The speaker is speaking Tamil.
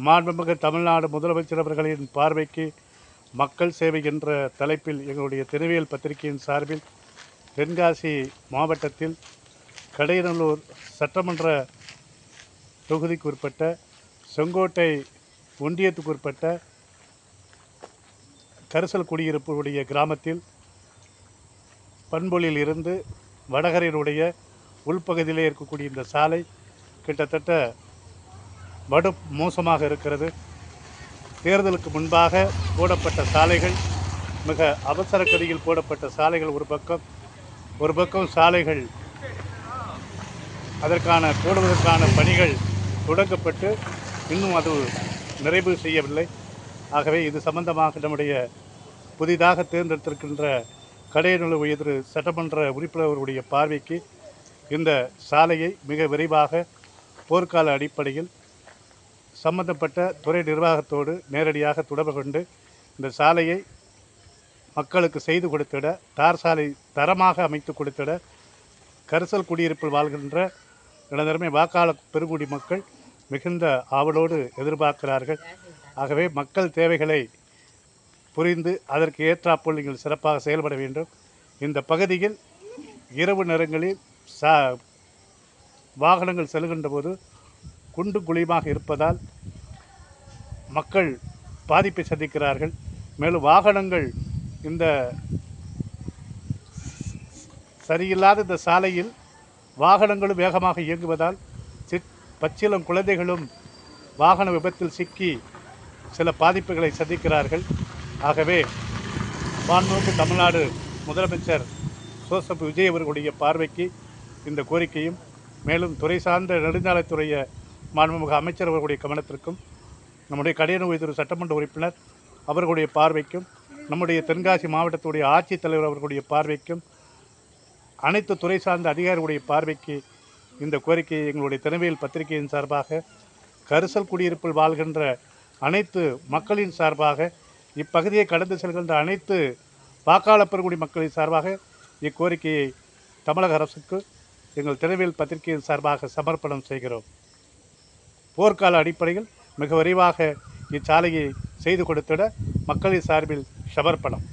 மாண்புமிகு தமிழ்நாடு முதலமைச்சர் அவர்களின் பார்வைக்கு மக்கள் சேவை என்ற தலைப்பில் எங்களுடைய திருவியல் பத்திரிகையின் சார்பில் தென்காசி மாவட்டத்தில் கடையநல்லூர் சட்டமன்ற தொகுதிக்கு உட்பட்ட செங்கோட்டை ஒன்றியத்துக்கு உட்பட்ட கரிசல் குடியிருப்புடைய கிராமத்தில் பண்பொழில் இருந்து வடகரையினுடைய உள்பகுதியிலே இருக்கக்கூடிய இந்த சாலை கிட்டத்தட்ட வடு மோசமாக இருக்கிறது. தேர்தலுக்கு முன்பாக போடப்பட்ட சாலைகள் மிக அவசர கதியில் போடப்பட்ட சாலைகள் ஒரு பக்கம் சாலைகள் அதற்கான போடுவதற்கான பணிகள் தொடங்கப்பட்டு இன்னும் அது நிறைவு செய்யவில்லை. ஆகவே இது சம்பந்தமாக நம்முடைய புதிதாக தேர்ந்தெடுத்திருக்கின்ற கடையநல்லூர் எதிர் சட்டமன்ற உறுப்பினர்களுடைய பார்வைக்கு இந்த சாலையை மிக விரைவாக போர்க்கால அடிப்படையில் சம்பந்தப்பட்ட துறை நிர்வாகத்தோடு நேரடியாக தொடர்பு கொண்டு இந்த சாலையை மக்களுக்கு செய்து கொடுத்திட, தார் சாலை தரமாக அமைத்து கொடுத்திட கரிசல் குடியிருப்பில் வாழ்கின்ற இளந்தரமை வாக்காளர் பெருங்குடி மக்கள் மிகுந்த ஆவலோடு எதிர்பார்க்கிறார்கள். ஆகவே மக்கள் தேவைகளை புரிந்து அதற்கு ஏற்றாற்போல் நீங்கள் சிறப்பாக செயல்பட வேண்டும். இந்த பகுதியில் இரவு நேரங்களில் வாகனங்கள் செல்கின்ற போது குண்டு குழியுமாக இருப்பதால் மக்கள் பாதிப்பை சந்திக்கிறார்கள். மேலும் வாகனங்கள் இந்த சரியில்லாத இந்த சாலையில் வாகனங்களும் வேகமாக இயங்குவதால் பச்சிளம் குழந்தைகளும் வாகன விபத்தில் சிக்கி சில பாதிப்புகளை சந்திக்கிறார்கள். ஆகவே மாண்புமிகு தமிழ்நாடு முதலமைச்சர் ஜோசப் விஜய் அவர்களுடைய பார்வைக்கு இந்த கோரிக்கையும், மேலும் துறை சார்ந்த நெடுஞ்சாலைத்துறைய மாண்புமிகு அமைச்சர் அவர்களுடைய கவனத்திற்கும், நம்முடைய கடையநல்லூர் சட்டமன்ற உறுப்பினர் அவர்களுடைய பார்வைக்கும், நம்முடைய தென்காசி மாவட்டத்துடைய ஆட்சித்தலைவர் அவர்களுடைய பார்வைக்கும், அனைத்து துறை சார்ந்த அதிகாரிகளுடைய பார்வைக்கு இந்த கோரிக்கையை எங்களுடைய தினவியல் பத்திரிகையின் சார்பாக, கரிசல் குடியிருப்பில் வாழ்கின்ற அனைத்து மக்களின் சார்பாக, இப்பகுதியை கடந்து செல்கின்ற அனைத்து வாக்காளர் பெருங்குடி மக்களின் சார்பாக இக்கோரிக்கையை தமிழக அரசுக்கு எங்கள் தினவியல் பத்திரிகையின் சார்பாக சமர்ப்பணம் செய்கிறோம். போர்க்கால அடிப்படையில் மிக விரைவாக இச்சாலையை செய்து கொடுத்திட மக்களின் சார்பில் சமர்ப்பணம்.